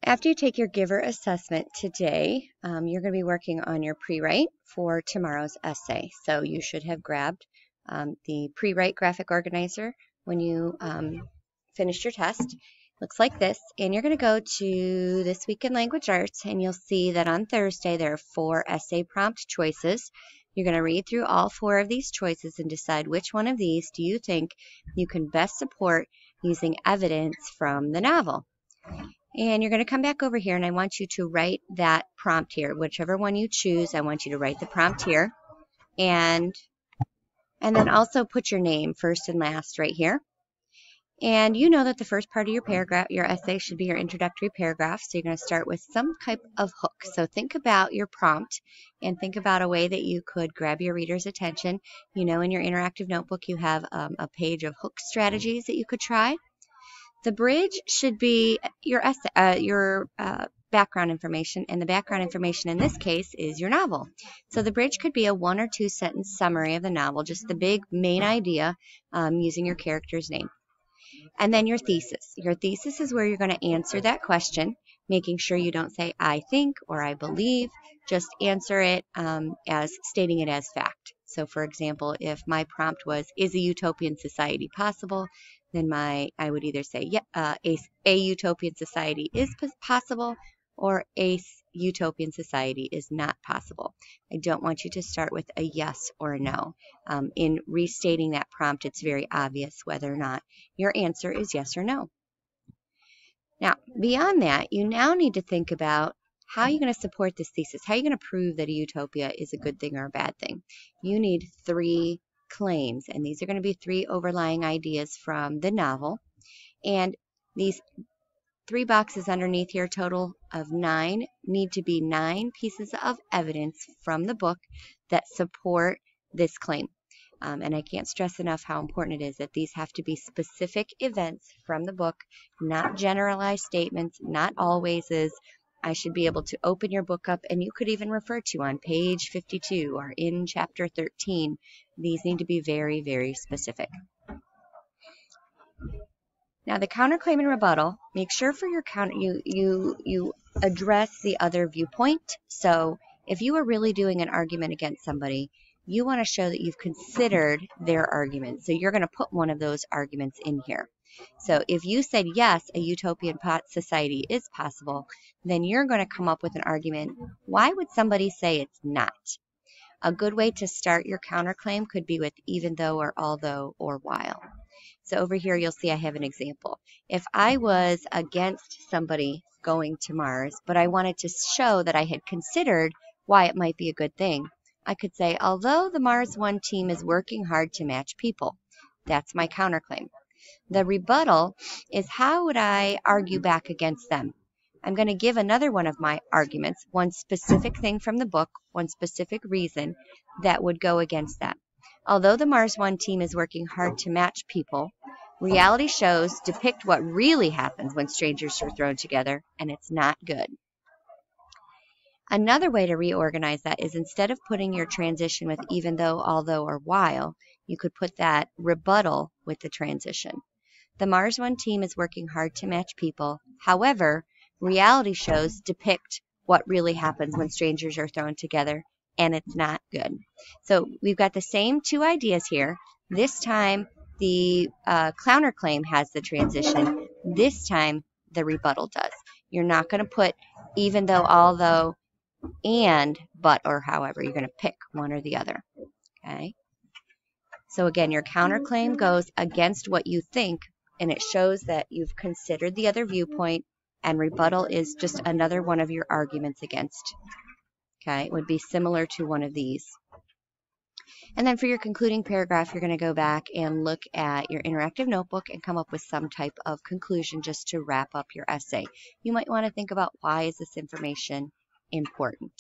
After you take your giver assessment today, you're going to be working on your pre-write for tomorrow's essay. So you should have grabbed the pre-write graphic organizer when you finished your test. Looks like this, and you're going to go to This Week in Language Arts, and you'll see that on Thursday there are 4 essay prompt choices. You're going to read through all 4 of these choices and decide which one of these do you think you can best support using evidence from the novel. And you're going to come back over here, and I want you to write that prompt here. Whichever one you choose, I want you to write the prompt here. And then also put your name first and last right here. And you know that the first part of your paragraph, your essay, should be your introductory paragraph. So you're going to start with some type of hook. So think about your prompt and think about a way that you could grab your reader's attention. You know, in your interactive notebook, you have a page of hook strategies that you could try. The bridge should be your essay, your background information, and the background information in this case is your novel. So the bridge could be a 1 or 2 sentence summary of the novel, just the big main idea using your character's name. And then your thesis. Your thesis is where you're going to answer that question, making sure you don't say I think or I believe. Just answer it as stating it as fact. So for example, if my prompt was, is a utopian society possible? Then I would either say, yeah, a utopian society is possible, or a utopian society is not possible. I don't want you to start with a yes or a no. In restating that prompt, it's very obvious whether or not your answer is yes or no. Now, beyond that, you now need to think about how you're going to support this thesis. How are you going to prove that a utopia is a good thing or a bad thing? You need 3 claims, and these are going to be 3 overlying ideas from the novel. And these 3 boxes underneath here, total of 9, need to be 9 pieces of evidence from the book that support this claim. And I can't stress enough how important it is that these have to be specific events from the book, not generalized statements, not alwayses. I should be able to open your book up, and you could even refer to on page 52 or in chapter 13. These need to be very, very specific. Now, the counterclaim and rebuttal, make sure for your counter you address the other viewpoint. So if you are really doing an argument against somebody, you want to show that you've considered their argument. So you're going to put one of those arguments in here. So if you said, yes, a utopian society is possible, then you're going to come up with an argument. Why would somebody say it's not? A good way to start your counterclaim could be with even though or although or while. So over here you'll see I have an example. If I was against somebody going to Mars, but I wanted to show that I had considered why it might be a good thing, I could say, although the Mars One team is working hard to match people. That's my counterclaim. The rebuttal is how would I argue back against them? I'm going to give another one of my arguments, one specific thing from the book, one specific reason that would go against that. Although the Mars One team is working hard to match people, reality shows depict what really happens when strangers are thrown together, and it's not good. Another way to reorganize that is instead of putting your transition with even though, although, or while, you could put that rebuttal with the transition. The Mars One team is working hard to match people. However, reality shows depict what really happens when strangers are thrown together, and it's not good. So we've got the same 2 ideas here. This time, the counterclaim has the transition. This time, the rebuttal does. You're not going to put even though, although, and, but, or however. You're going to pick one or the other. Okay? So again, your counterclaim goes against what you think, and it shows that you've considered the other viewpoint, and rebuttal is just another one of your arguments against. Okay? It would be similar to one of these. And then for your concluding paragraph, you're going to go back and look at your interactive notebook and come up with some type of conclusion just to wrap up your essay. You might want to think about why is this information important.